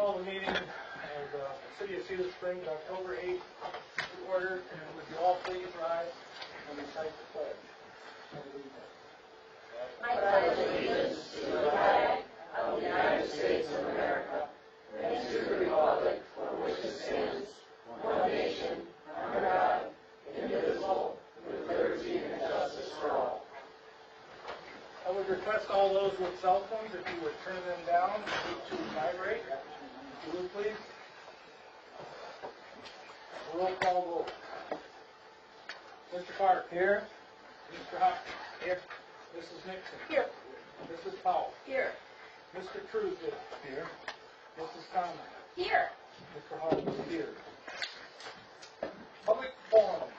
call the meeting of the City of Cedar Springs, October 8th, to order, and would you all please rise and recite the pledge? I pledge allegiance to the flag of the United States of America and to the republic for which it stands, one nation, under God, indivisible, with liberty and justice for all. I would request all those with cell phones, if you would turn them down to vibrate. If you would, please. Roll call vote. Mr. Clark. Here. Mr. Hopkins. Here. Mrs. Nixon. Here. Mrs. Powell. Here. Mr. Truesdale. Here. Mrs. Thomas. Here. Mr. Hall is here. Public forum.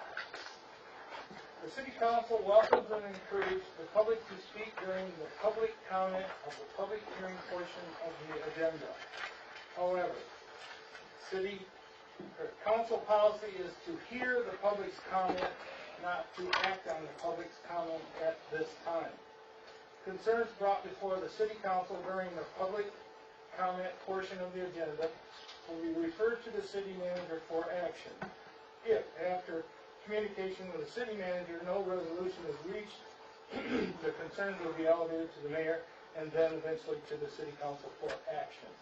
The City Council welcomes and encourages the public to speak during the public comment of the public hearing portion of the agenda. However, Council policy is to hear the public's comment, not to act on the public's comment at this time. Concerns brought before the City Council during the public comment portion of the agenda will be referred to the City Manager for action. If, after communication with the City Manager, no resolution is reached, the concerns will be elevated to the Mayor and then eventually to the City Council for action.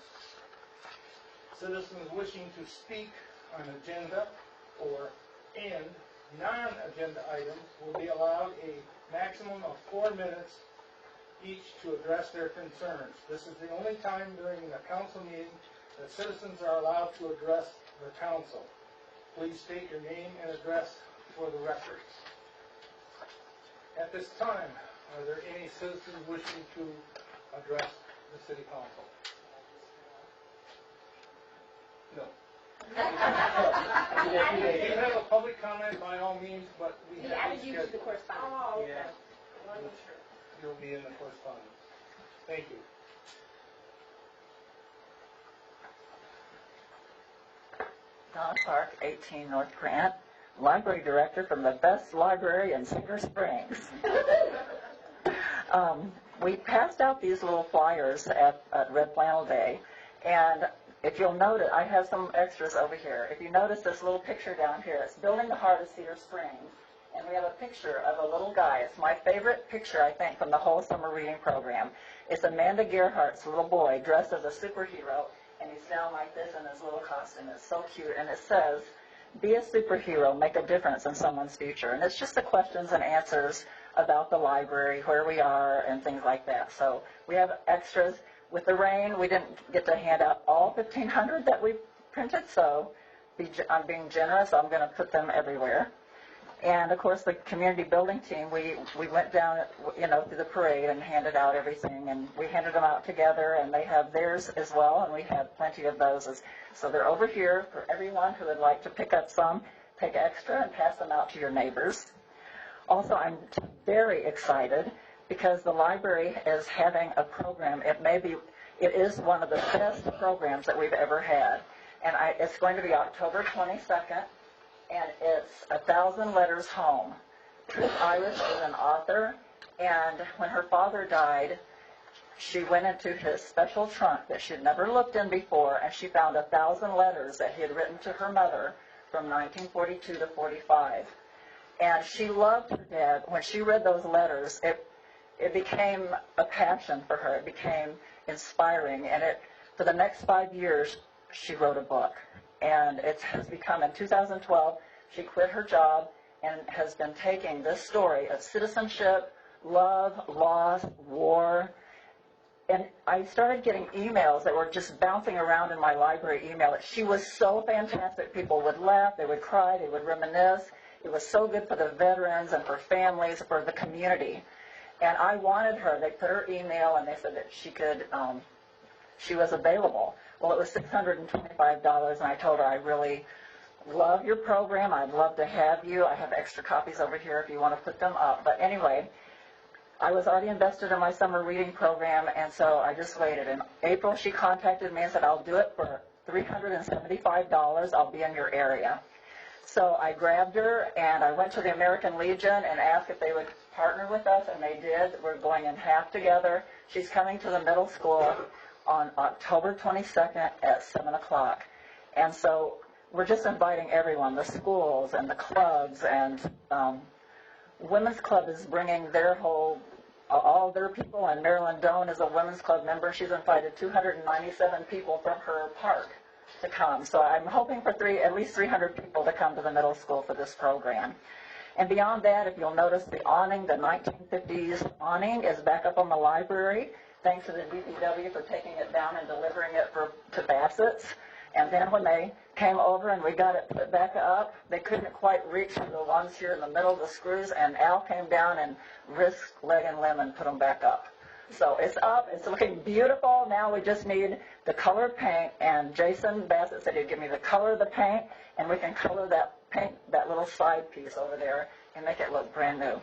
Citizens wishing to speak on agenda and non-agenda items will be allowed a maximum of 4 minutes each to address their concerns. This is the only time during the council meeting that citizens are allowed to address the council. Please state your name and address for the record. At this time, are there any citizens wishing to address the City Council? No. If you have a public comment, by all means, but we have added you to the correspondence. Oh, okay. Yeah. You'll be in the correspondence. Thank you. Don Clark, 18 North Grant, Library Director from the best library in Cedar Springs. We passed out these little flyers at Red Flannel Day, and if you'll notice, I have some extras over here. If you notice this little picture down here, it's Building the Heart of Cedar Springs, and we have a picture of a little guy. It's my favorite picture, I think, from the whole summer reading program. It's Amanda Gerhardt's little boy dressed as a superhero, and he's down like this in his little costume. It's so cute, and it says, "Be a superhero, make a difference in someone's future." And it's just the questions and answers about the library, where we are, and things like that. So we have extras. With the rain, we didn't get to hand out all 1,500 that we printed, so I'm being generous. I'm going to put them everywhere. And, of course, the community building team, we went down, through the parade and handed out everything, and we handed them out together, and they have theirs as well, and we have plenty of those. So they're over here for everyone who would like to pick up some, take extra, and pass them out to your neighbors. Also, I'm very excited because the library is having a program. It is one of the best programs that we've ever had, and it's going to be October 22nd. And it's 1,000 Letters Home. Truth Irish is an author, and when her father died, she went into his special trunk that she'd never looked in before, and she found 1,000 letters that he had written to her mother from 1942 to 45. And she loved her dad. When she read those letters, it became a passion for her. It became inspiring, and for the next 5 years, she wrote a book. And it has become, in 2012, she quit her job and has been taking this story of citizenship, love, loss, war. And I started getting emails that were just bouncing around in my library email. She was so fantastic. People would laugh, they would cry, they would reminisce. It was so good for the veterans and for families, for the community. And I wanted her. They put her email, and they said that she was available. Well, it was $625, and I told her, I really love your program. I'd love to have you. I have extra copies over here if you want to put them up. But anyway, I was already invested in my summer reading program, and so I just waited. In April, she contacted me and said, I'll do it for $375. I'll be in your area. So I grabbed her, and I went to the American Legion and asked if they would partner with us, and they did. We're going in half together. She's coming to the middle school. on October 22nd at 7 o'clock. And so we're just inviting everyone, the schools and the clubs, and Women's Club is bringing their all their people, and Marilyn Doan is a Women's Club member. She's invited 297 people from her park to come. So I'm hoping for at least 300 people to come to the middle school for this program. And beyond that, if you'll notice, the awning, the 1950s awning, is back up on the library, thanks to the DPW for taking it down and delivering it to Bassett's. And then when they came over and we got it put back up, they couldn't quite reach the ones here in the middle of the screws, and Al came down and risked leg and limb and put them back up. So it's up, it's looking beautiful. Now we just need the color paint, and Jason Bassett said he'd give me the color of the paint, and we can color that paint, that little side piece over there, and make it look brand new.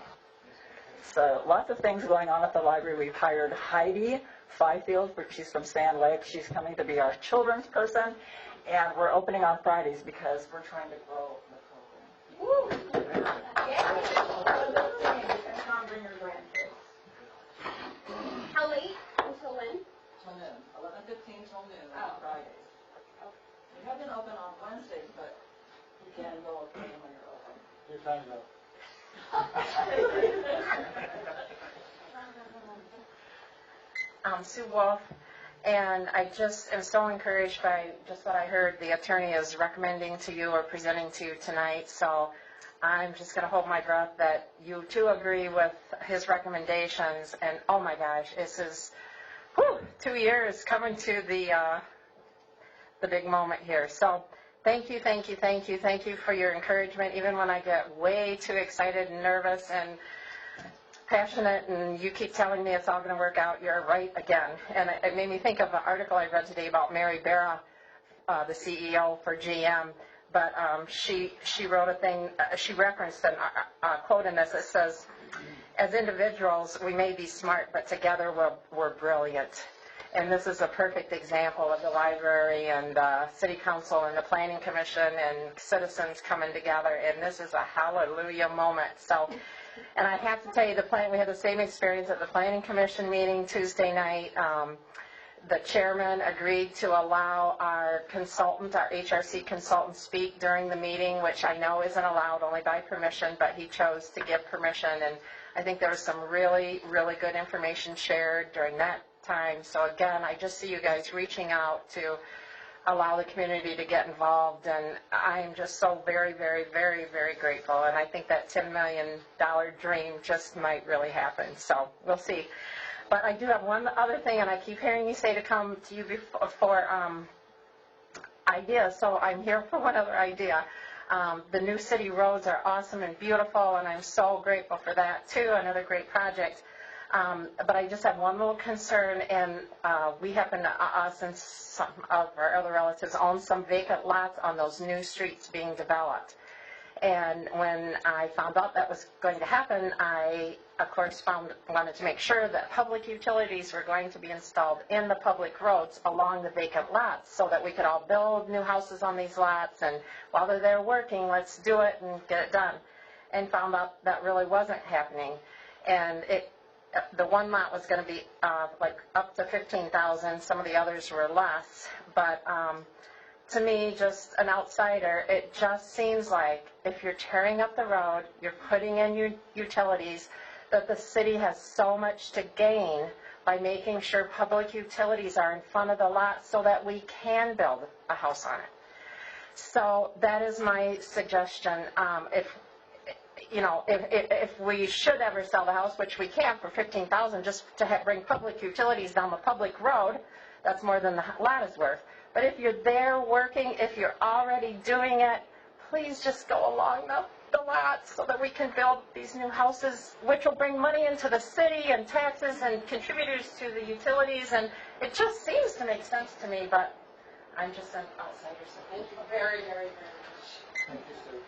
So lots of things going on at the library. We've hired Heidi Fifield, she's from Sand Lake. She's coming to be our children's person, and we're opening on Fridays because we're trying to grow the program. Woo! Come bring your grandkids. How late? Until when? Till noon, 11:15 till noon on Fridays. We have been open on Wednesdays, but you can go when you're open. Your time's up. I'm Sue Wolf, and I just am so encouraged by just what I heard the attorney is recommending to you or presenting to you tonight. So I'm just going to hold my breath that you too agree with his recommendations. And oh my gosh, this is 2 years coming to the big moment here. So thank you for your encouragement. Even when I get way too excited and nervous and passionate, and you keep telling me it's all going to work out, you're right again. And it made me think of an article I read today about Mary Barra, the CEO for GM. But she wrote a thing, she referenced a quote in this that says, as individuals, we may be smart, but together we're brilliant. And this is a perfect example of the library and city council and the planning commission and citizens coming together. And this is a hallelujah moment. So, and I have to tell you, we had the same experience at the planning commission meeting Tuesday night. The chairman agreed to allow our consultant, our HRC consultant, speak during the meeting, which I know isn't allowed, only by permission, but he chose to give permission. And I think there was some really, really good information shared during that time. So again, I just see you guys reaching out to allow the community to get involved, and I'm just so very, very, very, very grateful. And I think that $10 million dream just might really happen. So we'll see. But I do have one other thing, and I keep hearing you say to come to you for ideas. So I'm here for one other idea. The new city roads are awesome and beautiful, and I'm so grateful for that too. Another great project. But I just have one little concern, and we happen to, us and some of our other relatives, own some vacant lots on those new streets being developed. And when I found out that was going to happen, I, of course, wanted to make sure that public utilities were going to be installed in the public roads along the vacant lots so that we could all build new houses on these lots. And while they're there working, let's do it and get it done. And found out that really wasn't happening. And the one lot was going to be like up to $15,000. Some of the others were less. But to me, just an outsider, it just seems like if you're tearing up the road, you're putting in your utilities, that the city has so much to gain by making sure public utilities are in front of the lot so that we can build a house on it. So that is my suggestion. If we should ever sell the house, which we can't for $15,000, just to bring public utilities down the public road, that's more than the lot is worth. But if you're there working, if you're already doing it, please just go along the lot so that we can build these new houses, which will bring money into the city and taxes and contributors to the utilities. And it just seems to make sense to me, but I'm just an outsider, so thank you very, very, very much. Thank you, Sue.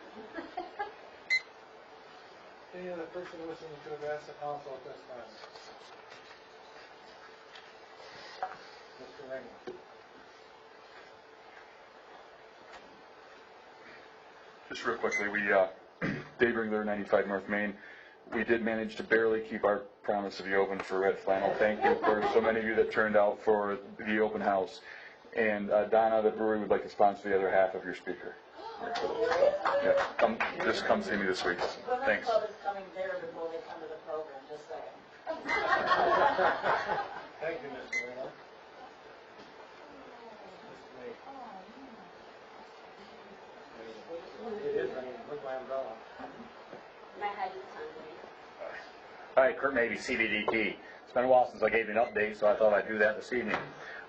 Any other person listening to address the council at this time? Mr. Raymond. Just real quickly, Dave Ringler, 95 North Main. we did manage to barely keep our promise to be open for Red Flannel. Thank you for so many of you that turned out for the open house. And Donna, the brewery would like to sponsor the other half of your speaker. Yeah, just come see me this week. Thanks. Club is coming there before they come to the program, just saying. Thank you, Mr. Reno. It is raining. Look my umbrella. Hi, Kurt Mabey, CVDP. It's been a while since I gave you an update, so I thought I'd do that this evening.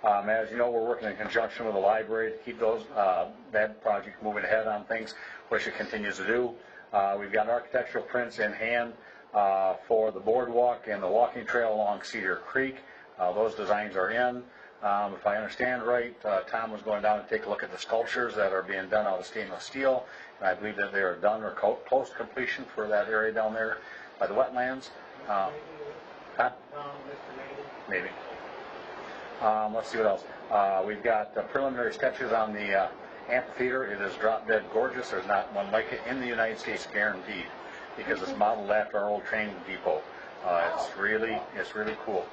As you know, we're working in conjunction with the library to keep that project moving ahead on things, which it continues to do. We've got architectural prints in hand for the boardwalk and the walking trail along Cedar Creek. Those designs are in. If I understand right, Tom was going down to take a look at the sculptures that are being done out of stainless steel, and I believe that they are done or close to completion for that area down there by the wetlands. Huh? Mr. Maybe. Maybe. Let's see what else. We've got preliminary sketches on the amphitheater. It is drop dead gorgeous. There's not one like it in the United States, guaranteed, because it's modeled after our old training depot. It's really cool.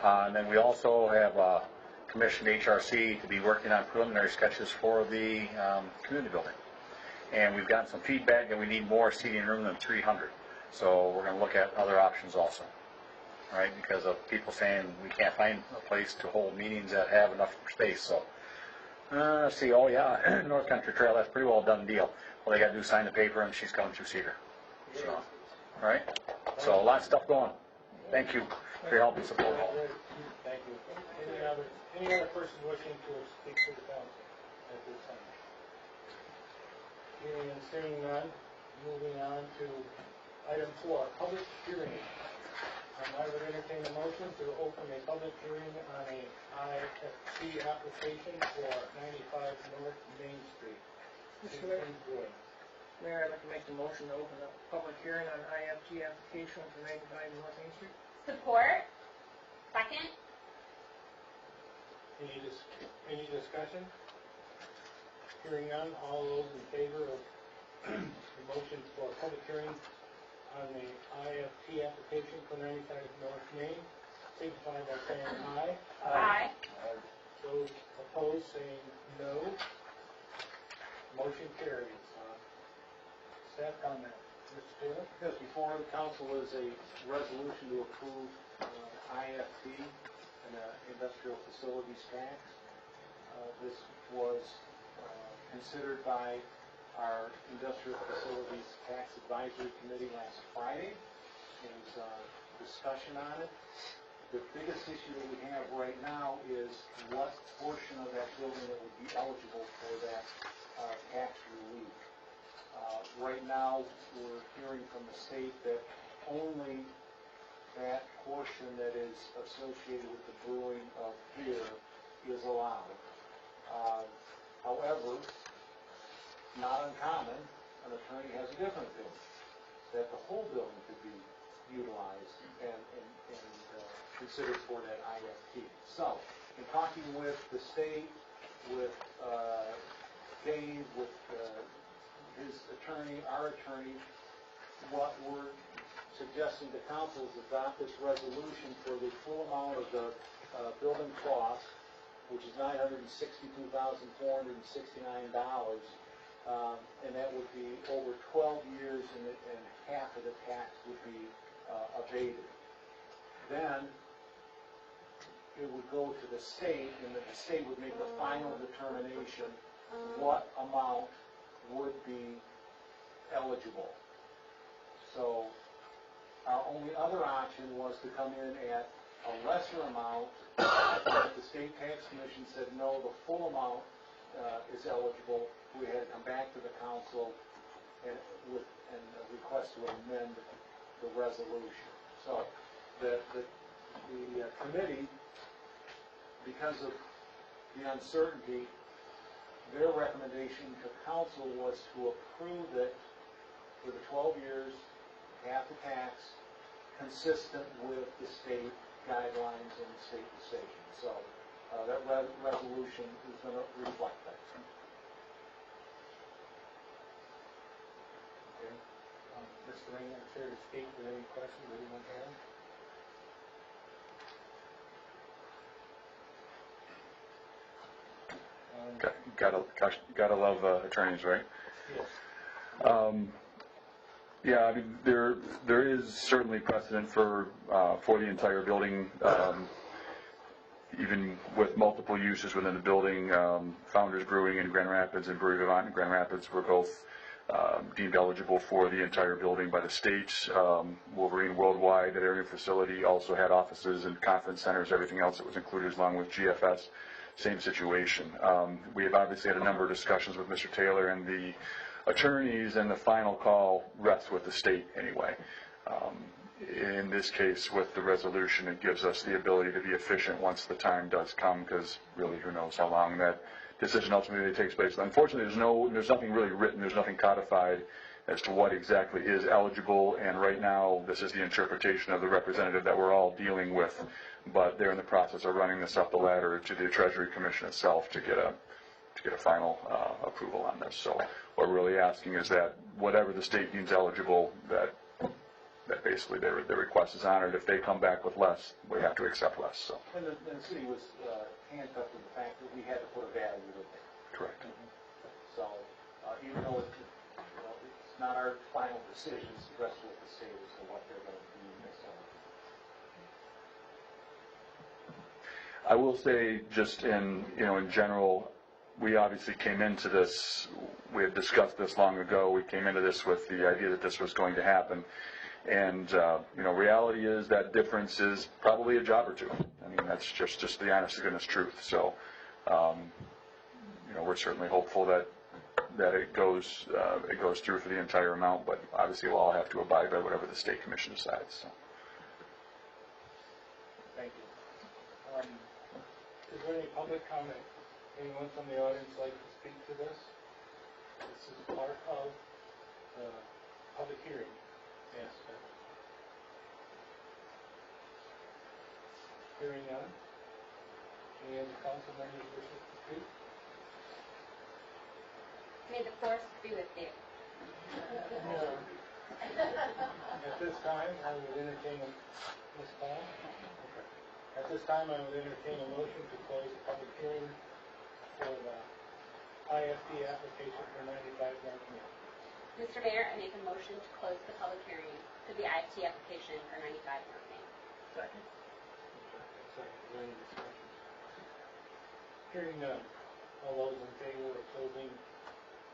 And then we also have commissioned HRC to be working on preliminary sketches for the community building. And we've gotten some feedback that we need more seating room than 300. So we're going to look at other options also. All right, because of people saying we can't find a place to hold meetings that have enough space. So, let's see, oh yeah, North Country Trail, that's pretty well done deal. All they got to do is sign the paper and she's coming through Cedar. So, all right, so a lot of stuff going. Thank you for your help and support. Thank you. Any other person wishing to speak to the council at this time? Hearing and seeing none, moving on to item 4, public hearing. I would entertain a motion to open a public hearing on a IFT application for 95 North Main Street. Mr. Mayor, I'd like to make the motion to open up a public hearing on IFT application for 95 North Main Street. Support. Second. Any discussion? Hearing none, all those in favor of the motion for a public hearing on the IFT application for 95 North Main, signify by saying aye. Aye. Those opposed saying no. Motion carries. Staff comment. Mr. Taylor? Yes, before the council is a resolution to approve IFT and industrial facilities tax. This was considered by our Industrial Facilities Tax Advisory Committee last Friday. There was discussion on it. The biggest issue that we have right now is what portion of that building that would be eligible for that tax relief. Right now, we're hearing from the state that only that portion that is associated with the brewing of beer is allowed. However, not uncommon, an attorney has a different opinion, that the whole building could be utilized and considered for that IFT. So, in talking with the state, with Dave, with his attorney, our attorney, what we're suggesting to council is adopt this resolution for the full amount of the building cost, which is $962,469. And that would be over 12 years, and half of the tax would be abated. Then it would go to the state, and the state would make the final determination what amount would be eligible. So our only other option was to come in at a lesser amount. But the state tax commission said no, the full amount is eligible. We had to come back to the council and a request to amend the resolution. So the committee, because of the uncertainty, their recommendation to council was to approve it for the 12 years, half the tax, consistent with the state guidelines and state decision. So that resolution is going to reflect that. Okay. Mr. bring them here to speak with any questions anyone has. Gotta love attorneys, right? Yes. Yeah, I mean, there is certainly precedent for the entire building, even with multiple uses within the building. Founders Brewing in Grand Rapids and Brewery Vivant in Grand Rapids were both deemed eligible for the entire building by the state. Wolverine Worldwide, that area facility, also had offices and conference centers, everything else that was included along with GFS. Same situation. We have obviously had a number of discussions with Mr. Taylor and the attorneys, and the final call rests with the state anyway. In this case, with the resolution, it gives us the ability to be efficient once the time does come, because really, who knows how long that decision ultimately takes place. Unfortunately, there's nothing really written, there's nothing codified as to what exactly is eligible, and right now, this is the interpretation of the representative that we're all dealing with, but they're in the process of running this up the ladder to the Treasury Commission itself to get a final approval on this. So what we're really asking is that whatever the state deems eligible, that basically their request is honored. If they come back with less, we have to accept less. So. And the city was handcuffed to the fact that we had to put a value with it. Correct. So even though it's not our final decision, it's the rest of the state as to what they're going to do next summer. I will say, just in general, we obviously came into this, we had discussed this long ago, we came into this with the idea that this was going to happen. And, reality is that difference is probably a job or two. I mean, that's just the honest to goodness truth. So, we're certainly hopeful that it goes through for the entire amount, but obviously we'll all have to abide by whatever the state commission decides. So. Thank you. Is there any public comment? Anyone from the audience like to speak to this? This is part of the public hearing. Yes. Hearing none. Any other council members wishing to speak? May the force be with you. At this time, I would entertain Ms. Paul. Okay. At this time, I would entertain a motion to close the public hearing for the IFT application for 95 North Main. Mr. Mayor, I make a motion to close the public hearing for the IFT application for 95 North Main. Second. Second. Is there any discussion? Hearing none. All those in favor of closing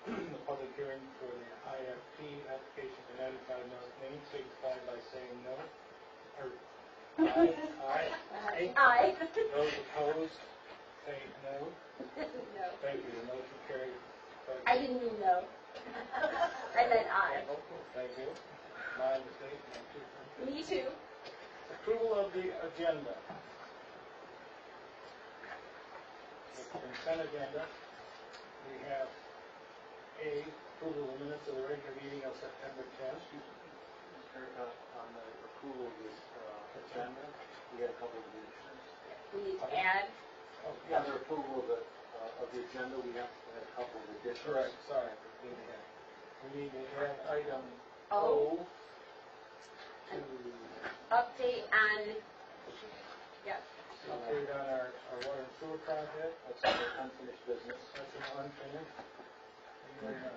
the public hearing for the IFT application for 95 North Main, signify by saying no. Or aye. Aye. Aye. Aye. Those opposed, say no. No. Thank you. The motion carries. I didn't mean no. I meant aye. Thank you. My mistake. Me too. Approval of the agenda. The consent agenda. We have A, approval of the minutes of the regular meeting of September 10th. On the approval of this agenda, we had a couple of additions. We need to add. Oh, Yeah, the approval of the agenda, we have a couple of additions. correct. Sorry. We need to add item O. O to Update on, yep. update on our water and sewer project. That's under unfinished business. That's an unfinished. And then,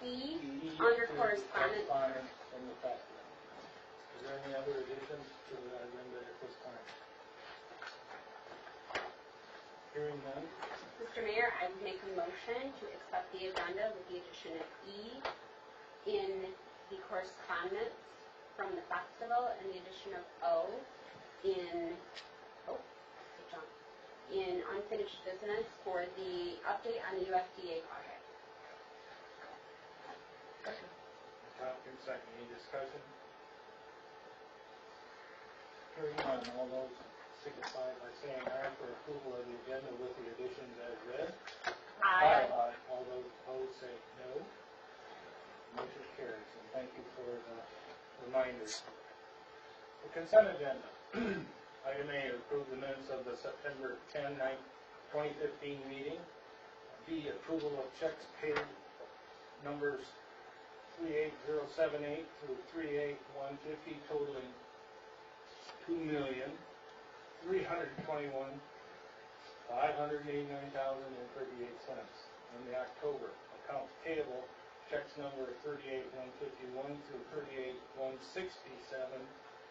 E, E under to correspondence. correspondence from the festival. Is there any other additions to the agenda at this time? Hearing none. Mr. Mayor, I would make a motion to accept the agenda with the addition of E in the correspondence from the festival and the addition of O in, in unfinished business for the update on the USDA project. Tompkins, second. Any discussion? Hearing none. All those signify by saying aye for approval of the agenda with the additions as read. Aye. All those opposed say no. Motion carries, and thank you for the reminders. The consent agenda. Item A, approve the minutes of the September 10, 2015 meeting. B, approval of checks paid numbers 38078 through 38150, totaling $2,321,589.38. And the October accounts payable, checks number 38151 through 38167,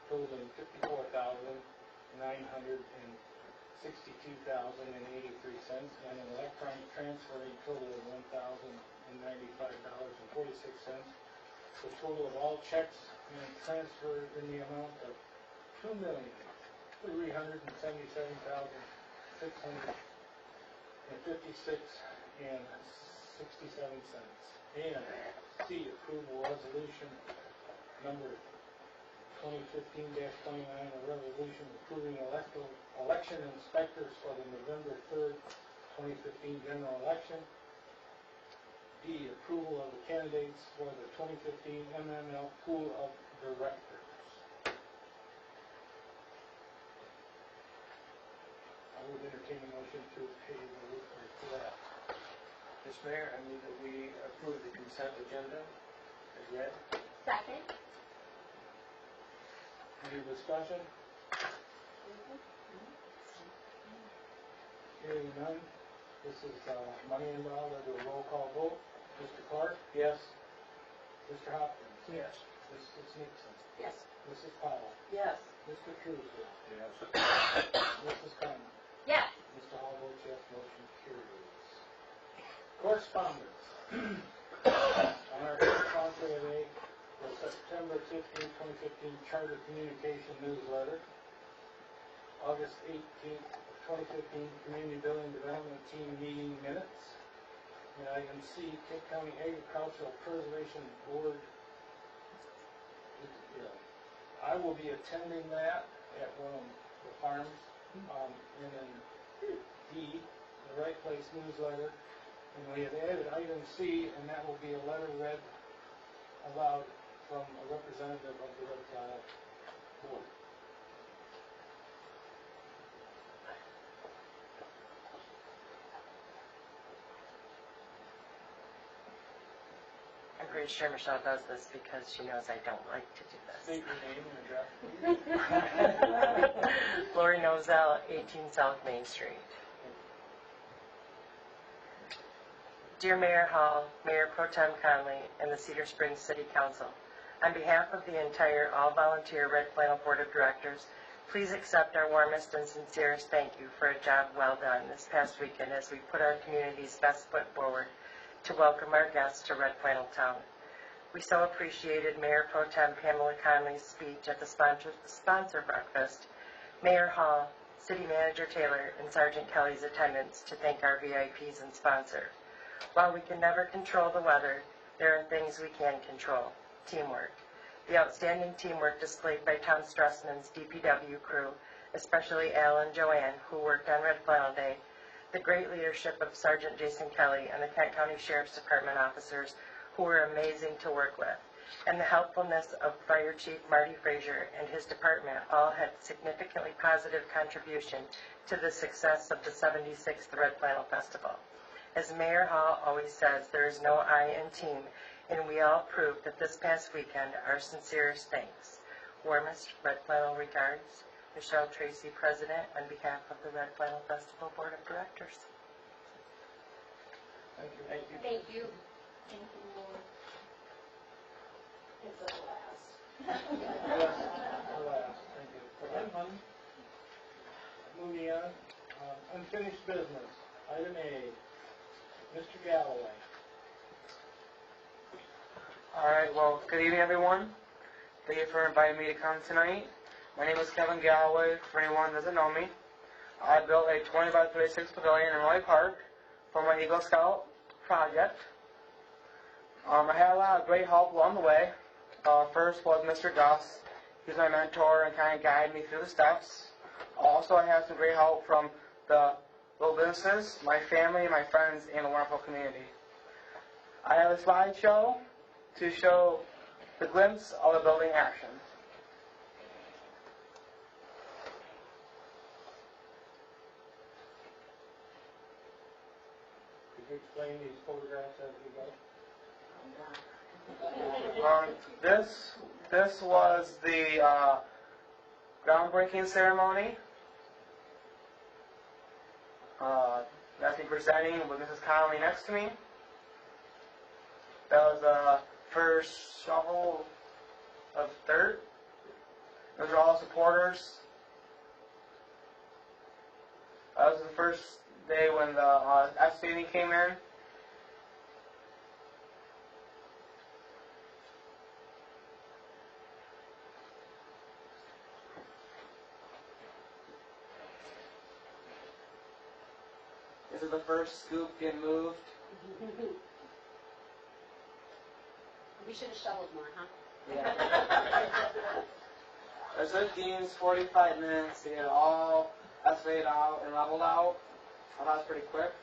totaling $54,962,083, and an electronic transferring total of $1,095.46. The total of all checks and transfers in the amount of $2,377,656.67. And C, approval resolution number 2015-29, a resolution approving election inspectors for the November 3rd, 2015 general election. D, approval of the candidates for the 2015 MML Pool of Directors. I would entertain a motion to pay the for that. Mr. Mayor, I move that we approve the consent agenda as read. Second. Any discussion? Hearing none. This is money involved. We'll do a roll call vote. Mr. Clark? Yes. Mr. Hopkins? Yes. Mrs. Nixon? Yes. Mrs. Powell? Yes. Mr. Truesdale? Yes. Mrs. Conlon? Yes. Mr. Hall votes yes, motion carries. Correspondence. On our sponsor today, the September 15, 2015 Charter Communication Newsletter, August 18th, 2015 Community Building Development Team Meeting Minutes, and item C, Kent County Agricultural Preservation Board. I will be attending that at one of the farms, and then D, the Right Place newsletter, and we have added item C, and that will be a letter read aloud from a representative of the Red Flannel Board. I'm pretty sure Michelle does this because she knows I don't like to do this. State your name and address. Lori Nozell, 18 South Main Street. Dear Mayor Hall, Mayor Pro Tem Conley, and the Cedar Springs City Council, on behalf of the entire all-volunteer Red Flannel Board of Directors, please accept our warmest and sincerest thank you for a job well done this past weekend as we put our community's best foot forward to welcome our guests to Red Flannel Town. We so appreciated Mayor Pro Tem Pamela Conley's speech at the sponsor breakfast, Mayor Hall, City Manager Taylor, and Sergeant Kelly's attendance to thank our VIPs and sponsor. While we can never control the weather, there are things we can control. Teamwork. The outstanding teamwork displayed by Tom Strussman's DPW crew, especially Al and Joanne, who worked on Red Flannel Day, the great leadership of Sergeant Jason Kelly and the Kent County Sheriff's Department officers, who were amazing to work with, and the helpfulness of Fire Chief Marty Frazier and his department all had significantly positive contribution to the success of the 76th Red Flannel Festival. As Mayor Hall always says, there is no I in team, and we all proved that this past weekend. Our sincerest thanks. Warmest Red Flannel regards, Michelle Tracy, President, on behalf of the Red Flannel Festival Board of Directors. Thank you. Thank you. Thank you. Thank you, Lord. It's a blast. Yes, alas, thank you. Moving on, unfinished business. Item A, Mr. Galloway. All right, well, good evening, everyone. Thank you for inviting me to come tonight. My name is Kevin Galloway, for anyone who doesn't know me. I built a 20 by 36 pavilion in Roy Park for my Eagle Scout project. I had a lot of great help along the way. First was Mr. Gus. He was my mentor and kind of guided me through the steps. Also, I had some great help from the local businesses, my family, my friends, and the wonderful community. I have a slideshow to show the glimpse of the building action. Could you explain these photographs as we go? This was the groundbreaking ceremony. That's me presenting with Mrs. Connolly next to me. That was the first shovel of dirt. Those are all supporters. That was the first day when the excavating came in. This is the first scoop getting moved. We should have shoveled more, huh? Yeah. It took Dean's 45 minutes to get it all excavated out and leveled out. I thought it was pretty quick.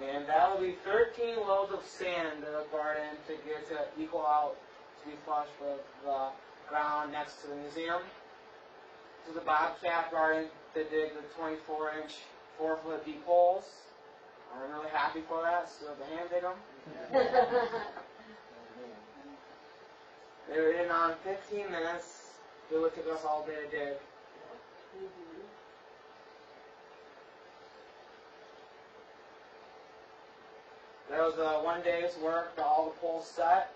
And that will be 13 loads of sand that are brought in to get to equal out to be flush with the ground next to the museum. This is a bobcat brought in to dig the 24-inch, 4-foot deep holes. I'm really happy for that, so the hand dig them. They were in on 15 minutes. It would take us all day to dig. That was one day's work, got all the poles set,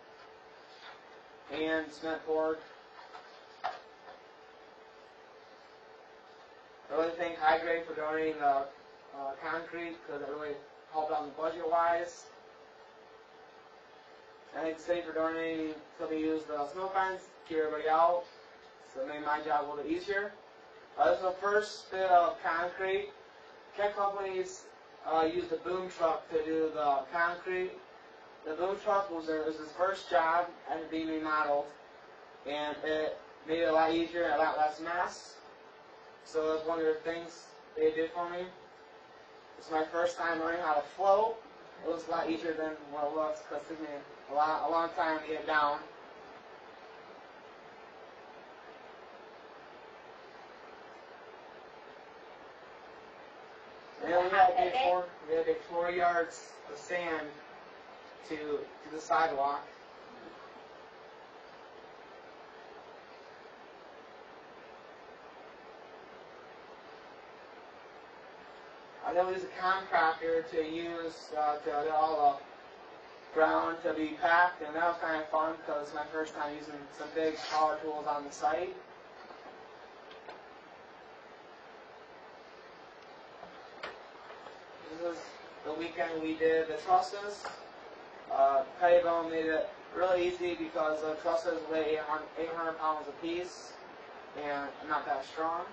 and cement poured. I really thank High Grade for donating the concrete, because it really helped out in the budget-wise. I thank the city for donating so we use the snow fence to keep everybody out, so it made my job a little bit easier. This is the first bit of concrete. Kent Companies used a boom truck to do the concrete. The boom truck was his first job after being remodeled, and it made it a lot easier and a lot less mess. So that's one of the things they did for me. It's my first time learning how to float. It was a lot easier than what it looks, because it took me a long time to get down. And then we had to dig 4 yards of sand to the sidewalk. And then we used a compactor to use to get all the ground to be packed, and that was kind of fun because it's my first time using some big power tools on the site. This is the weekend we did the trusses. Pettibone made it really easy because the trusses weigh 800 pounds a piece, and I'm not that strong.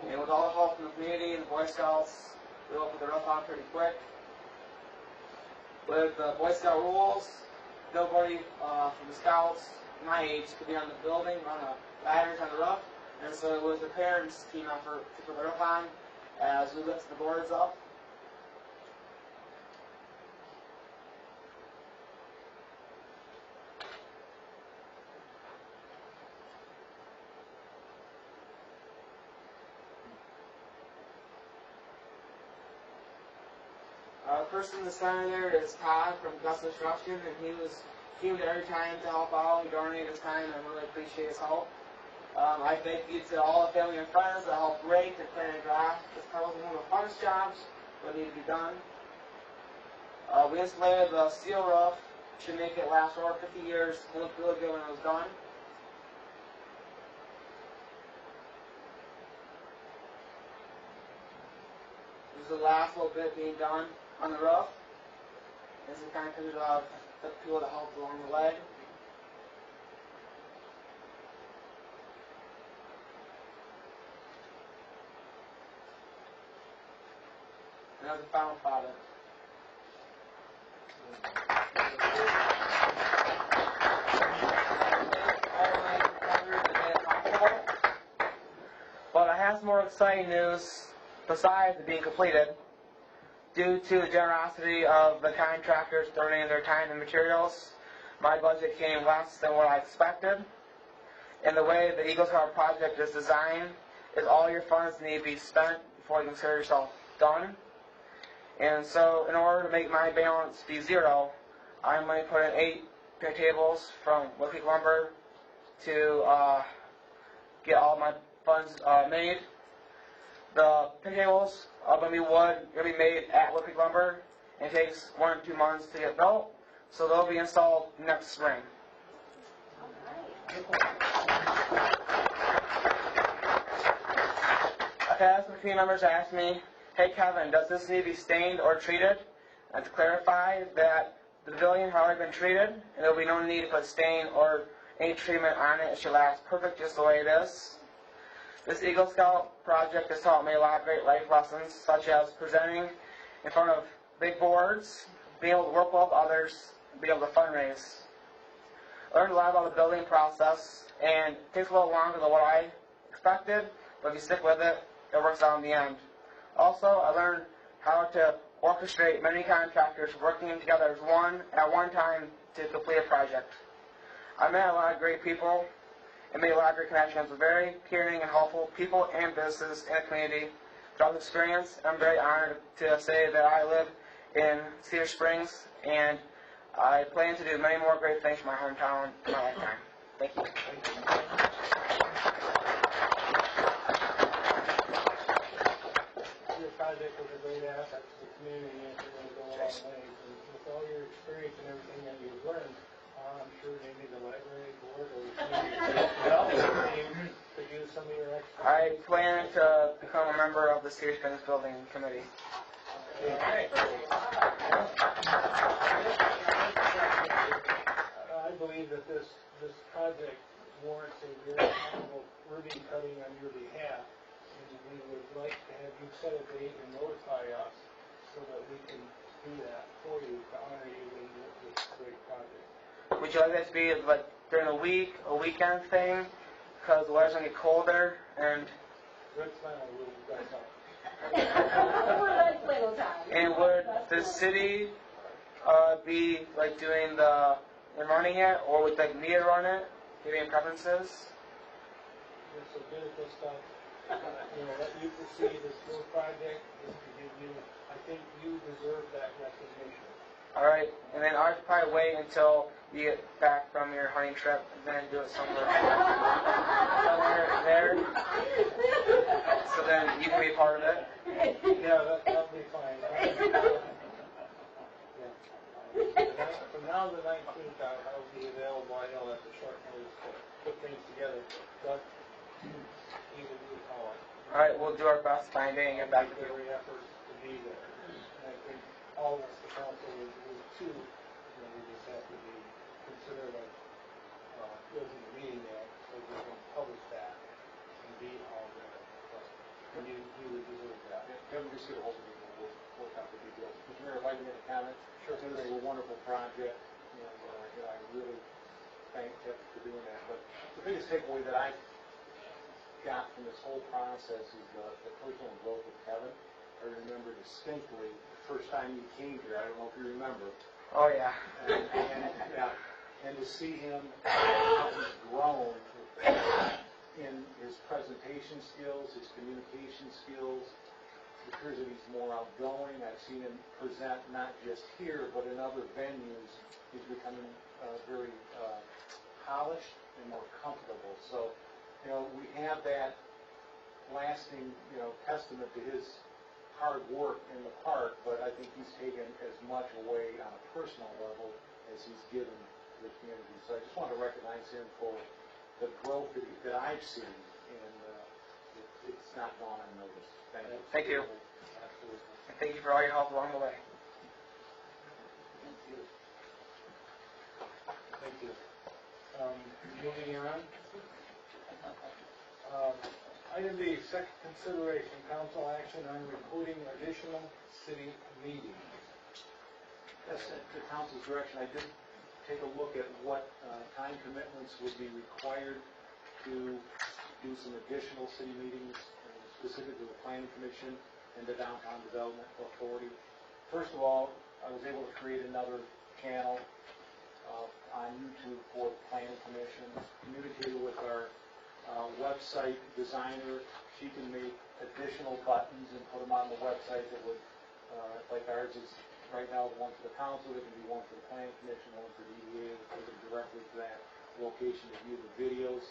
And with all the help from the community and the Boy Scouts, we were able to put the roof on pretty quick. With the Boy Scout rules, nobody from the Scouts my age could be on the building, on the ladders on the roof. And so it was the parents' team effort to put the roof on as we lifted the boards up. The person in the center there is Todd from Gus Construction, and he came every time to help out and donate his time, and I really appreciate his help. I thank you to all the family and friends that helped rake and plant grass. This probably one of the funnest jobs that need to be done. We insulated the steel roof to make it last over 50 years. It looked really good when it was done. This is the last little bit being done on the roof. This is kind of the people that helped along the way. And that's the final product. But I have some more exciting news besides it being completed. due to the generosity of the contractors donating their time and materials, my budget came less than what I expected. And the way the Eagle Scout project is designed is all your funds need to be spent before you consider yourself done. And so in order to make my balance be zero, I'm going to put in 8 picnic tables from Wood Creek Lumber to get all my funds made. The picnic tables are going to be wood, going to be made at Wood Creek Lumber, and it takes 1 or 2 months to get built, so they'll be installed next spring. I've had some community members ask me, hey Kevin, does this need to be stained or treated? And to clarify that the pavilion has already been treated, and there will be no need to put stain or any treatment on it. It should last perfect just the way it is. This Eagle Scout project has taught me a lot of great life lessons, such as presenting in front of big boards, being able to work well with others, and being able to fundraise. I learned a lot about the building process, and it takes a little longer than what I expected, but if you stick with it, it works out in the end. Also, I learned how to orchestrate many contractors working together as one at one time to complete a project. I met a lot of great people and made a lot of great connections with very caring and helpful people and businesses in the community. Throughout this experience, I'm very honored to say that I live in Cedar Springs, and I plan to do many more great things for my hometown in my lifetime. Thank you. Your project was a great asset to the community, and it's going to go a long way. And with all your experience and everything that you've learned, I'm sure maybe the library board or the community development team could use some of your expertise. I plan to become a member of the Cedar Springs Building Committee. Okay. I believe that this project warrants a very honorable ribbon cutting on your behalf, and we would like to have you set a date and notify us so that we can do that for you to honor you in this great project. Would you like that to be like during a week, a weekend thing? Because the weather's going to get colder, and Red flannel will dress up. and would the city be like doing the running it, or would like me run it? Do you have any preferences? It's a beautiful stuff. Let you proceed this little project is to give you, I think you deserve that recognition. All right, and then I'll probably wait until you get back from your hunting trip and then do it somewhere there. So then you can be a part of it. Yeah, that'll be fine. From now to the 19th, I'll be available. I know that's a short notice to put things together, but even you call it. All right, we'll do our best to find it and get back to you. Every effort to be there. And I think all of us, the council, will too. We just have to be considerate of closing the meeting there so we can publish that and be all there. But you would deserve that. Kevin, just get a hold of me, and we'll work out the details. Mr. Mayor, if I can make a comment? Sure. It was a wonderful project, and I really thank Kevin for doing that. But the biggest takeaway that I got from this whole process is the personal growth of Kevin. I remember distinctly the first time you came here. I don't know if you remember. Oh, yeah. And to see him, how he's grown in his presentation skills, his communication skills. It appears that he's more outgoing. I've seen him present not just here, but in other venues. He's becoming very polished and more comfortable. So, we have that lasting, testament to his hard work in the park, but I think he's taken as much away on a personal level as he's given to the community. So I just want to recognize him for the growth that I've seen, and it's not gone unnoticed. Thank you. Thank you. Absolutely. And thank you for all your help along the way. Thank you. Moving on. Item B, second consideration, council action on recording additional city meetings. Yes, at the council's direction, I did take a look at what time commitments would be required to do some additional city meetings, specifically the Planning Commission and the Downtown Development Authority. first of all, I was able to create another channel on YouTube for the Planning Commission, communicated with our website designer. She can make additional buttons and put them on the website that would, like ours is right now, the one for the council, there can be one for the Planning Commission, one for DDA, that take them directly to that location to view the videos.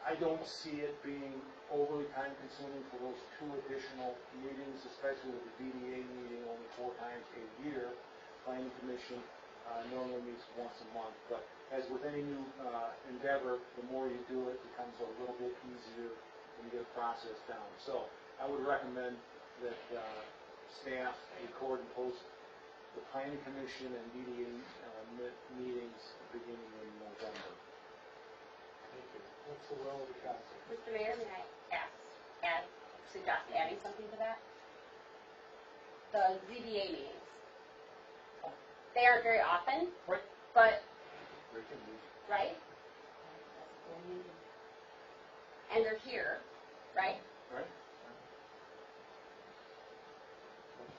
I don't see it being overly time consuming for those 2 additional meetings, especially with the DDA meeting only 4 times a year. Planning Commission normally meets once a month, but as with any new endeavor, the more you do it, it becomes a little bit easier when you get a process down. So I would recommend that staff record and post the Planning Commission and DDA meetings beginning in November. Thank you. What's the will of the council? Mr. Mayor, may I suggest adding something to that? The ZBA meetings. They aren't very often, Right. but, right? And they're here, right? Right?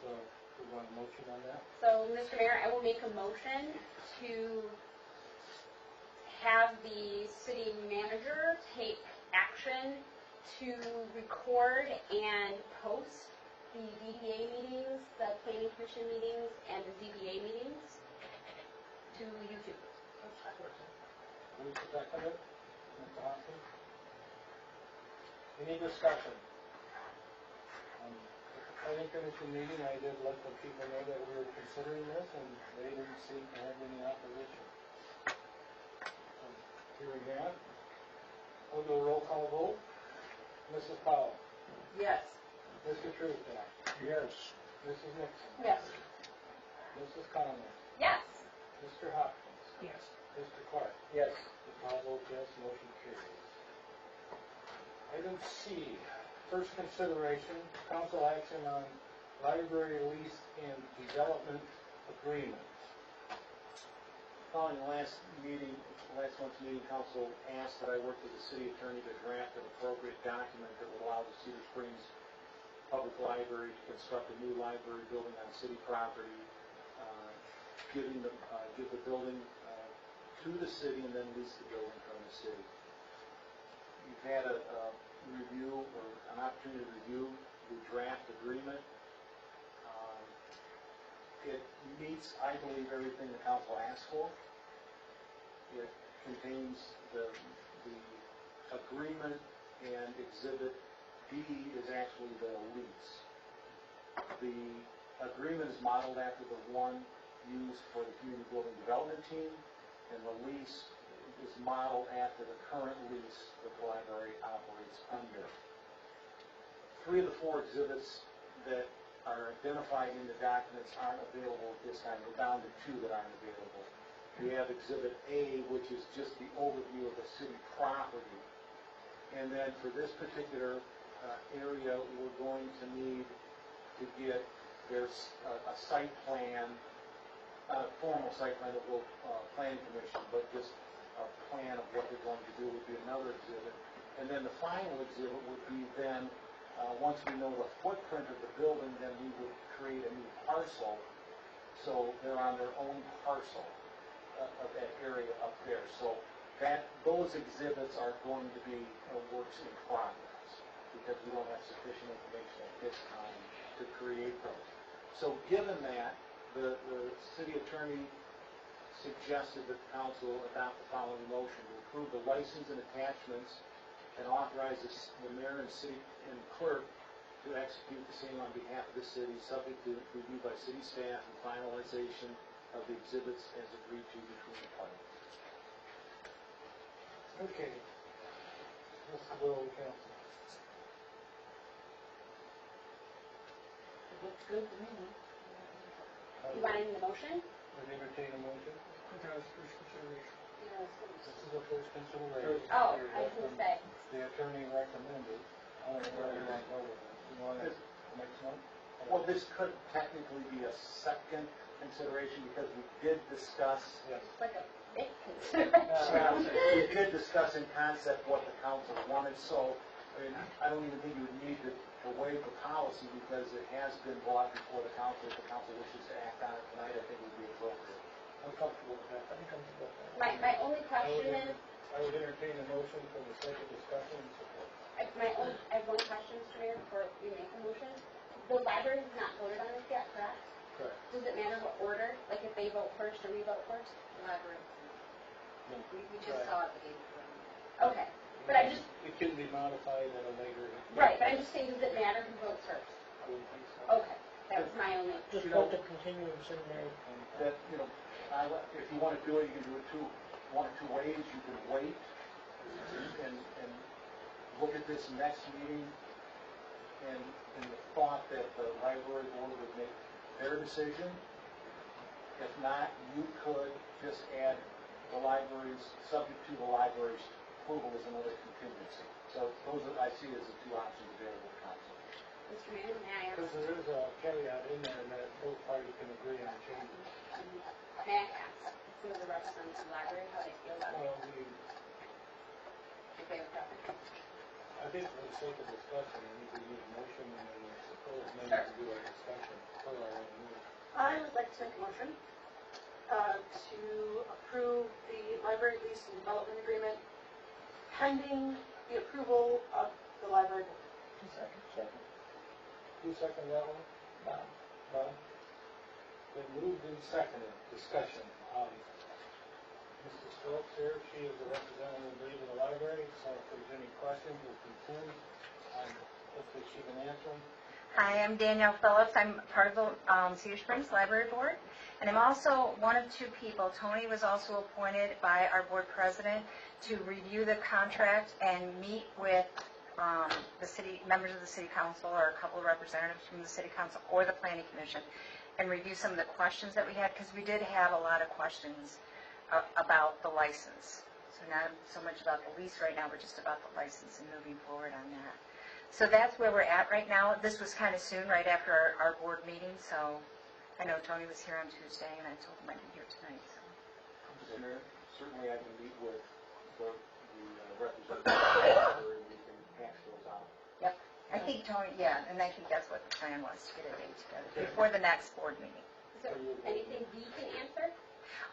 We want a motion on that? So, Mr. Mayor, I will make a motion to have the city manager take action to record and post the DDA meetings, the Planning Commission meetings, and the ZBA meetings to YouTube. Who's second it? Mr. Hopkins? Any discussion? At the Planning Commission meeting, I did let the people know that we were considering this, and they didn't seem to have any opposition. Hearing that, we'll do a roll call vote. Mrs. Powell? Yes. Mr. Truesdale? Yes. Mrs. Nixon? Yes. Mrs. Conlon? Yes. Mr. Hopkins? Yes. Mr. Clark? Yes. The Powell votes yes, motion carries. Item C, first consideration, council action on library lease and development agreement. Following the last month's meeting, council asked that I work with the city attorney to draft an appropriate document that would allow the Cedar Springs Public Library to construct a new library building on city property, give the building to the city and then lease the building from the city. You've had a review or an opportunity to review the draft agreement. It meets, I believe, everything the council asked for. It contains the agreement, and Exhibit D is actually the lease. The agreement is modeled after the one used for the community building development team, and the lease is modeled after the current lease that the library operates under. 3 of the 4 exhibits that are identified in the documents aren't available at this time. We're down to 2 that aren't available. We have Exhibit A, which is just the overview of the city property. And then for this particular area, we're going to need to get there's a site plan, not a formal site plan that will Planning Commission, but just a plan of what they're going to do would be another exhibit. And then the final exhibit would be then, once we know the footprint of the building, then we would create a new parcel. So they're on their own parcel of that area up there. So those exhibits are going to be works in progress because we don't have sufficient information at this time to create those. So given that, the city attorney suggested that the council adopt the following motion to approve the license and attachments and authorize the mayor and city and clerk to execute the same on behalf of the city, subject to review by city staff and finalization of the exhibits as agreed to between the parties. Okay. What's the will of the council? It looks good to me. You want any motion? Would entertain a motion? That was first consideration. This is the first consideration. Oh, I was going to say. The attorney recommended. I don't know where you want to go with it. You want it next month? Well, this could technically be a second consideration because we did discuss, Yes. It's like a big consideration. we did discuss in concept what the council wanted, so And I don't even think you would need to waive the policy because it has been brought before the council. If the council wishes to act on it tonight, I think it would be appropriate. I'm comfortable with that. I'm comfortable with that. My only question is, I would entertain a motion for the sake of discussion and support. I have one question, Mr. Mayor, before we make a motion. The library has not voted on this yet, correct? Correct. Does it matter what order? Like if they vote first or we vote first? Library. We just Right. saw it the day before. Okay, but I just, It can be modified at a later. right, but I'm just saying, does it matter who votes first? I wouldn't think so. Okay, that was my only, Just vote to continue and send Mary. That, if you want to do it, you can do it one or two ways. You can wait and look at this next meeting and in the thought that the library board would make their decision. If not, you could just add the library's, subject to the library's approval as another contingency. So those are, I see as the two options available to council. Mr. Mayor, may I ask? Because there is a caveat in there that both parties can agree on changes. May I ask some of the representatives of the library how they feel about it? Well, If they have a preference? I think for the sake of discussion, I think we need a motion and then suppose maybe to do our discussion per our own rules. I would like to make a motion to approve the library lease and development agreement pending the approval of the library board. Who seconded that one? Bob. Bob? Then moved and seconded, discussion. Mrs. Phillips here, she is the representative lead of the library, so if there's any questions, we'll continue. Hopefully she can answer them. Hi, I'm Danielle Phillips. I'm part of the Cedar Springs Library Board, and I'm also one of two people. Tony was also appointed by our board president to review the contract and meet with the city, members of the city council, or a couple of representatives from the city council or the planning commission, and review some of the questions that we had, because we did have a lot of questions about the license. So not so much about the lease right now, but just about the license and moving forward on that. So that's where we're at right now. This was kind of soon, right after our board meeting, so I know Tony was here on Tuesday, and I told him I'd be here tonight, so. Certainly I can meet with the representative of the library and we can hash those out. Yep. I think Tony, yeah, and I think that's what the plan was, to get a date together before the next board meeting. Is there anything we can answer?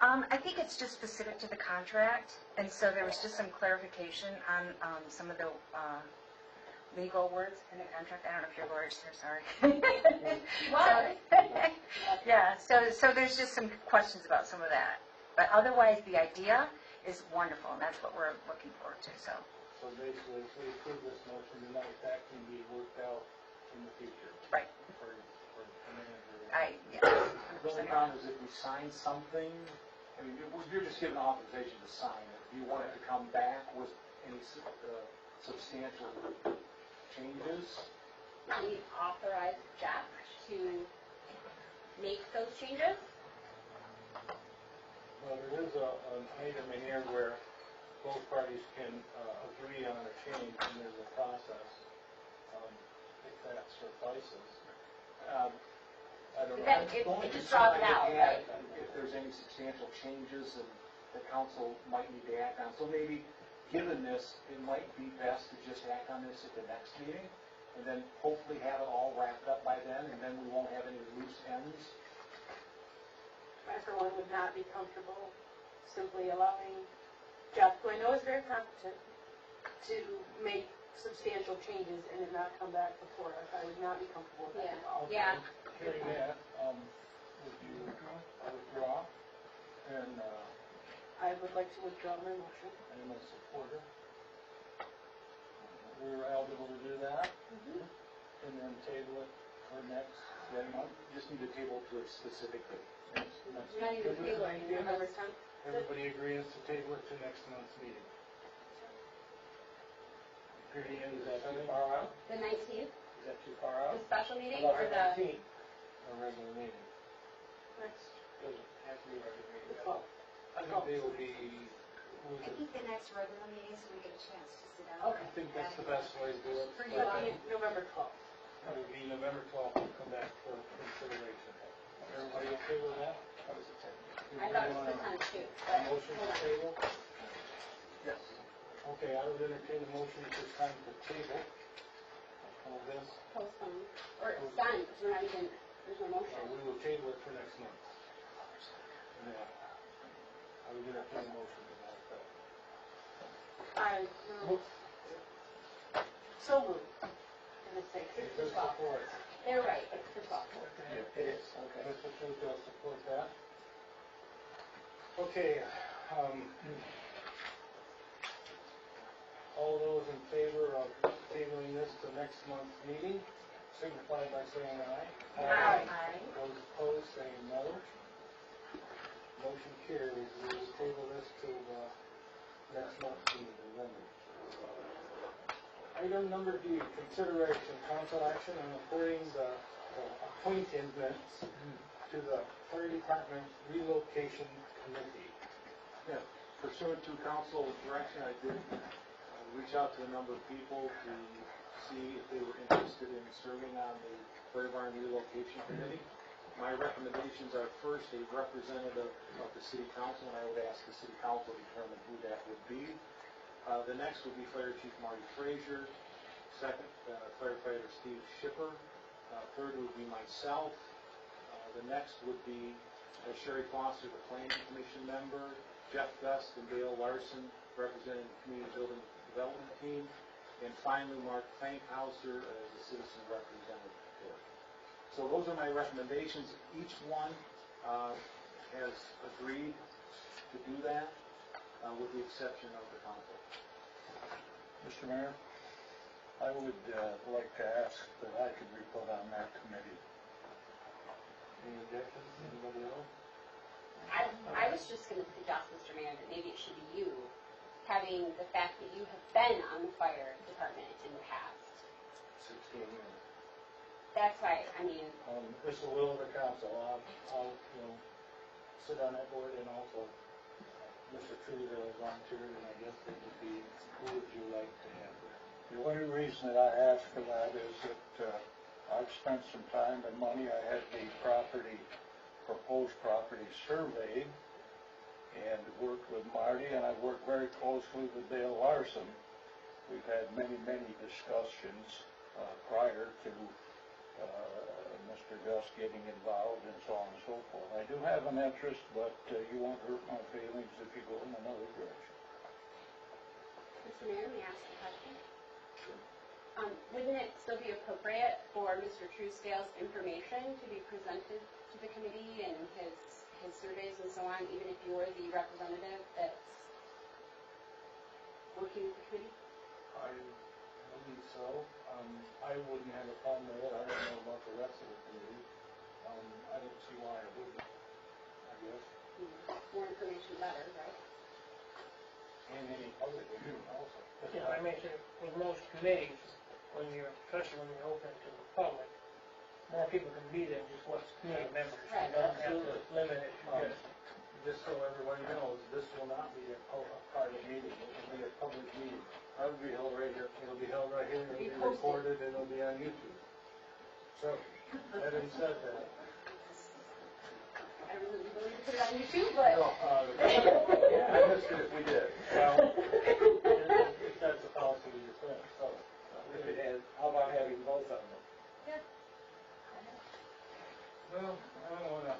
I think it's just specific to the contract, and so there was just some clarification on some of the legal words in the contract. I don't know if you're lawyers here, sorry. Yeah, so there's just some questions about some of that. But otherwise, the idea is wonderful, and that's what we're looking forward to, so. So basically, if we approve this motion tonight, that can be worked out in the future. Right. For the manager. Yeah. The only problem is if we sign something, I mean, you're just given authorization to sign it. Do you want it to come back with any substantial changes? Can we authorize Jeff to make those changes? Well, there is an item in here where both parties can agree on a change, and there's a process, if that suffices. I don't know. It just draws it out, right? If there's any substantial changes and the council might need to act on. So maybe, given this, it might be best to just act on this at the next meeting, and then hopefully have it all wrapped up by then, and then we won't have any loose ends. I, for one, would not be comfortable simply allowing Jeff, who I know is very competent, to make substantial changes and it not come back before us. I would not be comfortable with that at all. Yeah. Hearing that, would you withdraw? And I would like to withdraw my motion. I am a supporter. We're eligible to do that, and then table it for next month. Just need to table to a specific date. We're not even tabling, November 10th. Everybody agrees to table it to next month's meeting. Pretty, is that too far out? The 19th, Is that too far the out? special meeting, How or about the, 19th, a regular meeting? Next, Doesn't have to be a regular the meeting. 12th. I think they will be, I think the next regular meeting, so we get a chance to sit down. Okay. I think that's the best way to do it. For That would be November 12th. It would be November 12th to come back for consideration. Everybody okay with that? I thought it was the 10th too, but Motion hold to on. table? Yes. Okay, I would entertain a motion at this time to table all this. Postpone, or it's done, because we're not even, there's no motion. We will table it for next month. Yeah. I would entertain a motion to that effect. So moved. And it's like, Is it's there the 12th. support? They're right, it's the 12th. It is, okay. Mr. Truesdale will support that. Okay, all those in favor of tabling this to next month's meeting, signify by saying aye. Aye. Those opposed, say no. Motion carries. We will table this to next month's meeting, November. Item number D, consideration, council action on appointing the appointments to the fire department relocation committee. Yeah, pursuant to council direction, I did reach out to a number of people to see if they were interested in serving on the fire barn relocation committee. My recommendations are first a representative of the city council, and I would ask the city council to determine who that would be. The next would be Fire Chief Marty Frazier. Second, firefighter Steve Schipper. Third would be myself. The next would be Sherry Foster, the Planning Commission member. Jeff Best and Dale Larson, representing the Community Building Development Team. And finally, Mark Fankhauser as a citizen representative. So those are my recommendations. Each one has agreed to do that, with the exception of the council. Mr. Mayor, I would like to ask that I could be put on that committee. Any objections? Anybody else? I was just going to suggest, Mr. Mayor, that maybe it should be you, having the fact that you have been on the fire department in the past. 16 years. That's why, I mean, It's the will of the council. I'll sit on that board, and also Mr. Truesdale is volunteered, and I guess it would be, who would you like to have there? The only reason that I ask for that is that I've spent some time and money. I had the proposed property surveyed, and worked with Marty, and I've worked very closely with Dale Larson. We've had many discussions prior to Mr. Gus getting involved and so on and so forth. I do have an interest, but you won't hurt my feelings if you go in another direction. Mr. Mayor, may I ask a question? Wouldn't it still be appropriate for Mr. Truesdale's information to be presented to the committee and his surveys and so on, even if you're the representative that's working with the committee? I believe so. I wouldn't have a problem with it. I don't know about the rest of the committee. I don't see why I wouldn't, I guess. More information better, right? And any public review also. Yeah, I mean, with most committees, especially when you're open to the public, more people can be there, just what's committee members. You don't have to limit it to Just so everybody knows, this will not be a private meeting. It will be a public meeting. It'll be held right here. It'll be held right here. It'll be recorded, and it'll be on YouTube. So, having said that. I really willing to put it on YouTube, but. I missed it if we did. Well, if that's the policy we just went, so. How about having both of them? Yeah. Well, I don't want to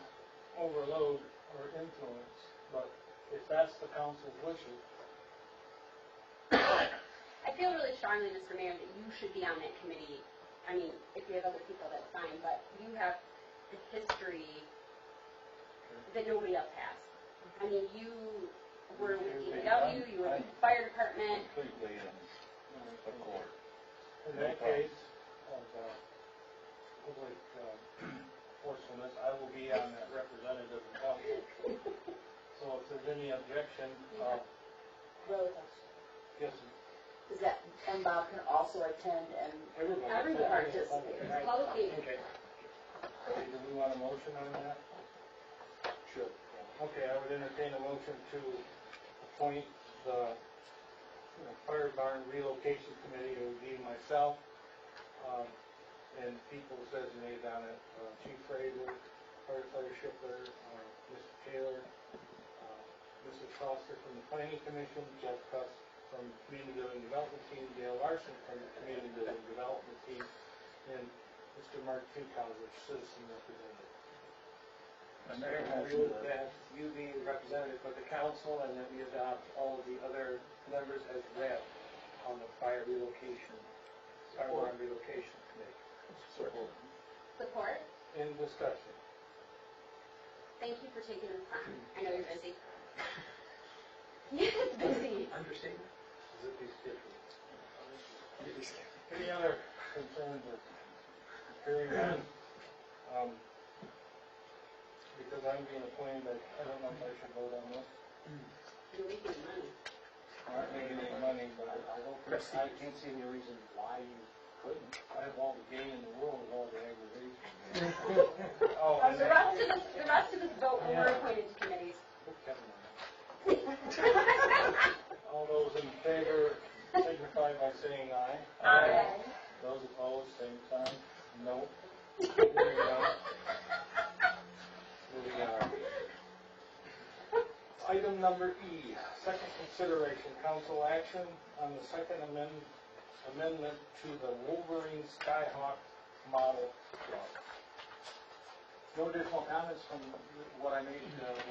overload or influence, but if that's the council's wishes. I feel really strongly, Mr. Mayor, that you should be on that committee. I mean, if you have other people, that's fine, but you have the history that nobody else has. I mean, you were with DPW, you were with the fire department. Completely in accord. In that case, of public forcefulness, I will be on that representative and council. So if there's any objection, Really? yes, Is that, and Bob can also attend and everybody. participate, right? Public meeting. Okay. Do we want a motion on that? Sure. Okay, I would entertain a motion to appoint the fire barn relocation committee. It would be myself, and people designated on it, Chief Fraser, firefighter Schipper, Mr. Taylor, Mrs. Foster from the Planning Commission, Jeff Cuss from the Community Building Development Team, Dale Larson from the Community Building Development Team, and Mr. Mark Finkhauser, citizen representative. The mayor I has move that you be the representative for the council and that we adopt all of the other members as read on the fire relocation, fire alarm relocation committee. Support. In discussion. Thank you for taking the time. I know you're busy. It's busy. Understatement? Is it these people? Any other concerns or hearing none? Because I'm being appointed, I don't know if I should vote on this. You're making money. I'm not making any money, but I can't see any reason why you couldn't. I have all the gain in the world with all the aggravation. Oh, the rest of us vote when we're appointed to committees. All those in favor signify by saying aye. Aye. Those opposed, same sign. No. Moving on. Moving on. Item number E, second consideration, council action on the second amendment to the Wolverine Skyhawk model truck. No additional comments from what I made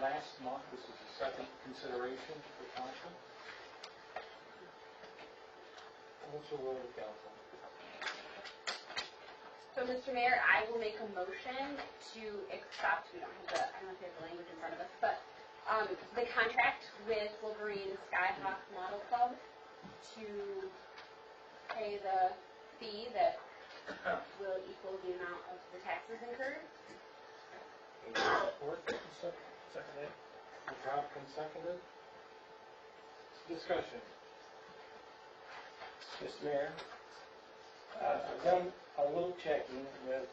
last month. This is the second consideration for council. What's the will of the council? So, Mr. Mayor, I will make a motion to accept, I don't know if you have the language in front of us, but the contract with Wolverine Skyhawk Model Club to pay the fee that will equal the amount of the taxes incurred. Support? Seconded. Hopkins seconded. Discussion. Mr. Mayor, I've done a little checking with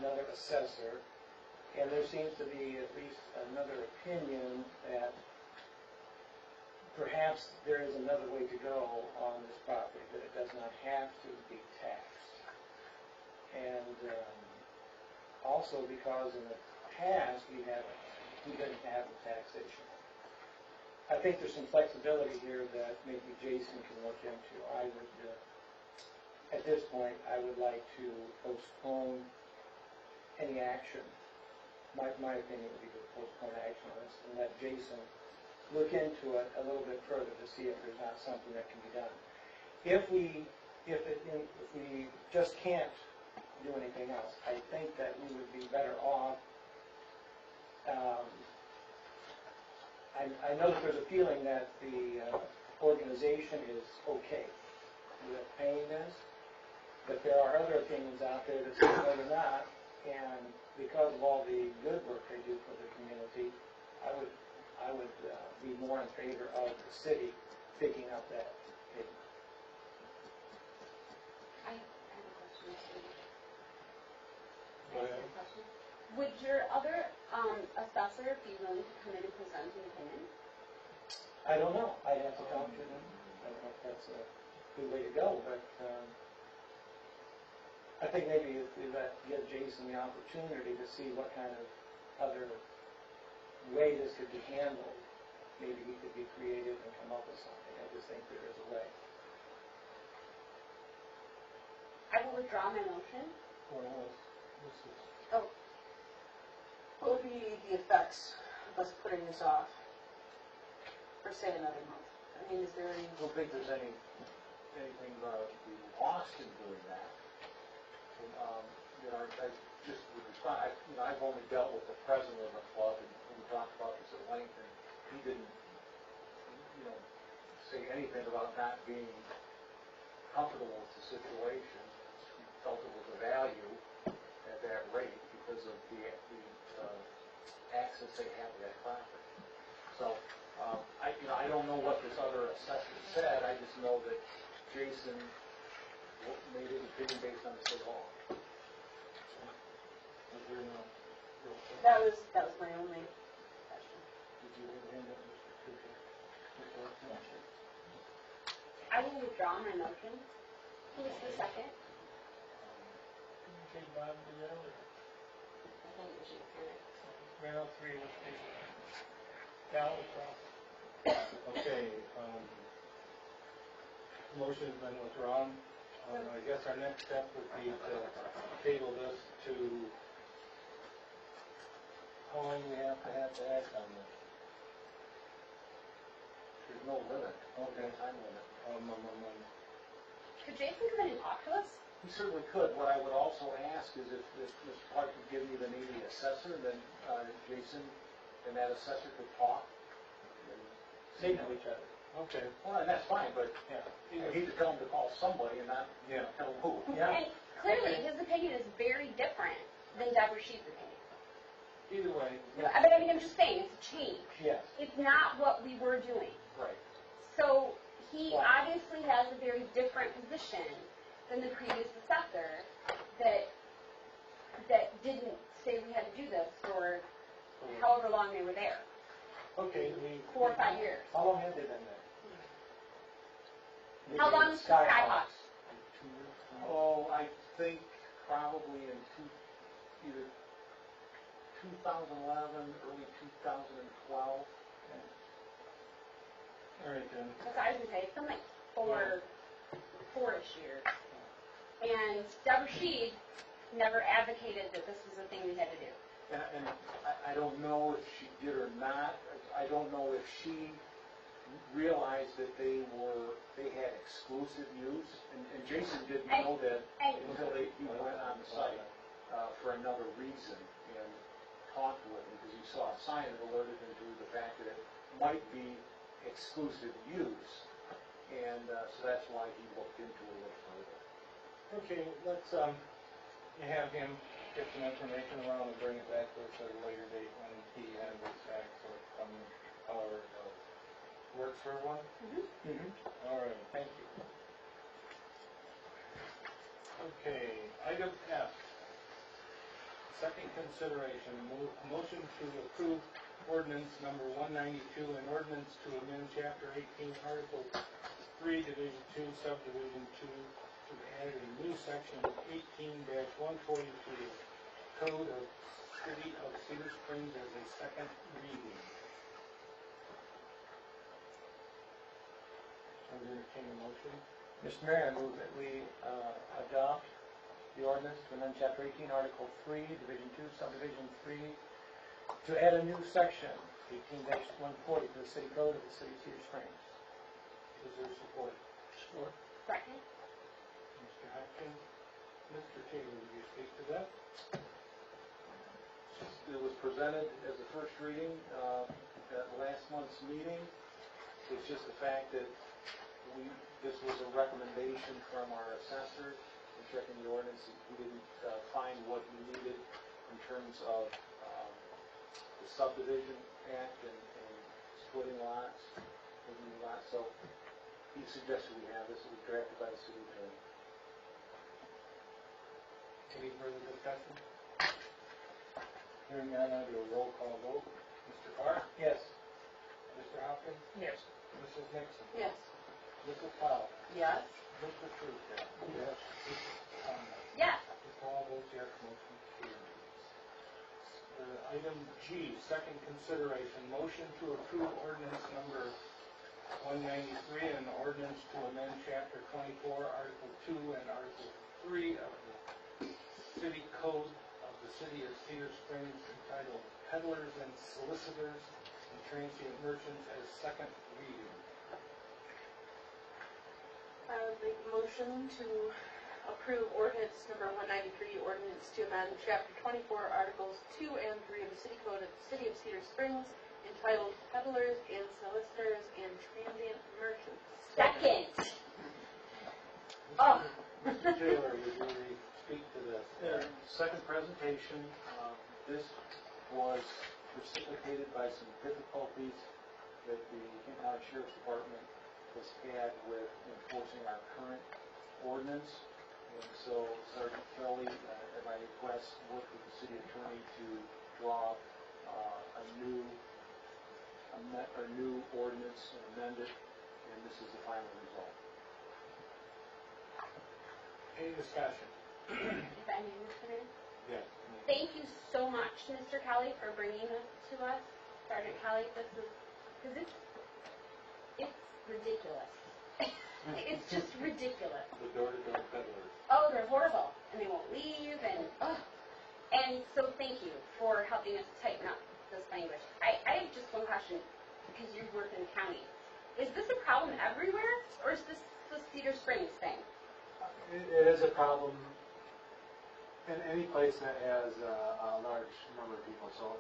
another assessor, and there seems to be at least another opinion that perhaps there is another way to go on this property, that it does not have to be taxed. And also because in the past we didn't have the taxation. I think there's some flexibility here that maybe Jason can look into. I would, at this point, I would like to postpone any action. My opinion would be to postpone action on this and let Jason look into it a little bit further to see if there's not something that can be done. If we just can't do anything else, I think that we would be better off. I know that there's a feeling that the organization is okay with paying this, but there are other opinions out there that say no, they're not, and because of all the good work they do for the community, I would be more in favor of the city picking up that payment. I have a question. Go ahead. Would your other assessor be willing to come in and present an opinion? I don't know. I'd have to talk to them. I don't know if that's a good way to go, but I think maybe if we give Jason the opportunity to see what kind of other way this could be handled, maybe he could be creative and come up with something. I just think there is a way. I will withdraw my motion. Well, What would be the effects of us putting this off for, say, another month? I mean, is there any... I don't think there's anything to be lost in doing that. I just would respond. I've only dealt with the president of the club, and we talked about this at length, and he didn't, say anything about not being comfortable with the situation. He felt it was a value at that rate because of the access they have to that property. So, I don't know what this other assessor said. I just know that Jason made his opinion based on the state law. That was my only question. did you have a hand up, Mr. Cooper? I will withdraw my motion. Who's the second? Okay, Bob, do that, or I think we should kind of... ran all three, let's take it. Cal, withdraw. Okay, motion's been withdrawn. I guess our next step would be to table this to, how long we have to act on this? There's no limit, Okay. time limit. Could Jason come in and talk to us? He certainly could. What I would also ask is if Mr. Clark could give me the name of the assessor, then Jason and that assessor could talk. They know each other. Okay. Well, and that's fine, but Yeah. I need to tell him to call somebody and not tell him who. Yeah. And clearly, his opinion is very different than Deborah Sheep's opinion. Either way, But I mean, I'm just saying, it's a change. Yes. It's not what we were doing. Right. So he obviously has a very different position than the previous assessor that didn't say we had to do this for however long they were there, okay, 4 or 5 years. How long have they been there? How long is Skyhawk? Oh, I think probably in either 2011, early 2012. all right then. That's what I was going to say. It's been like four-ish years. And Deborah Sheed never advocated that this was a thing we had to do. And I don't know if she did or not. I don't know if she realized that they had exclusive use. And Jason didn't know that until he went on the site for another reason and talked with him because he saw a sign that alerted him to the fact that it might be exclusive use. And so that's why he looked into it a little further. Okay, let's have him get some information around and bring it back to us at a later date when he has it back, so however it goes. Works for everyone? All right, thank you. Okay, item F. Second consideration, motion to approve ordinance number 192, an ordinance to amend chapter 18, article 3, division 2, subdivision 2, to add a new section 18-140 to the code of City of Cedar Springs as a second reading. I will entertain a motion. Mr. Mayor, I move that we adopt the ordinance to amend Chapter 18, Article 3, Division 2, Subdivision 3, to add a new section, 18-140, to the City Code of the City of Cedar Springs. Is there support? Support. Second. Mr. Hopkins. Mr. Taylor, would you speak to that? It was presented as a first reading at last month's meeting. It's just the fact that this was a recommendation from our assessor in checking the ordinance. We didn't find what we needed in terms of the subdivision act and splitting lots, making lots. So he suggested we have this. It was drafted by the city attorney. Any further discussion? Hearing none, I'll do a roll call vote. Mr. Clark? Yes. Mr. Hopkins? Yes. Mrs. Nixon? Yes. Mrs. Powell? Yes? Mr. Truesdale? Yes. Mrs. Conlon? Yes. Mr. Paul votes yes, motion carries. Item G, second consideration, motion to approve ordinance number 193, an ordinance to amend chapter 24, article 2 and article 3 of the city code of the City of Cedar Springs entitled Peddlers and Solicitors and Transient Merchants as second reading. I would make a motion to approve ordinance number 193, ordinance to amend chapter 24, articles 2 and 3 of the city code of the City of Cedar Springs entitled Peddlers and Solicitors and Transient Merchants. Second. Oh. Mr. Taylor, would you speak to this? Second presentation. This was precipitated by some difficulties that the Kent County Sheriff's Department has had with enforcing our current ordinance. And so Sergeant Kelly, at my request, worked with the city attorney to draw a new ordinance and amend it, and this is the final result. Any discussion? If I may, Mr. Mayor? Yes. Thank you so much, Mr. Kelly, for bringing this to us. Sergeant Kelly, this is, because ridiculous. It's just ridiculous. The door-to-door peddlers. Oh, they're horrible, and they won't leave, and, ugh. And so thank you for helping us tighten up this language. I have just one question, because you work in the county. Is this a problem everywhere, or is this the Cedar Springs thing? It is a problem in any place that has a large number of people, so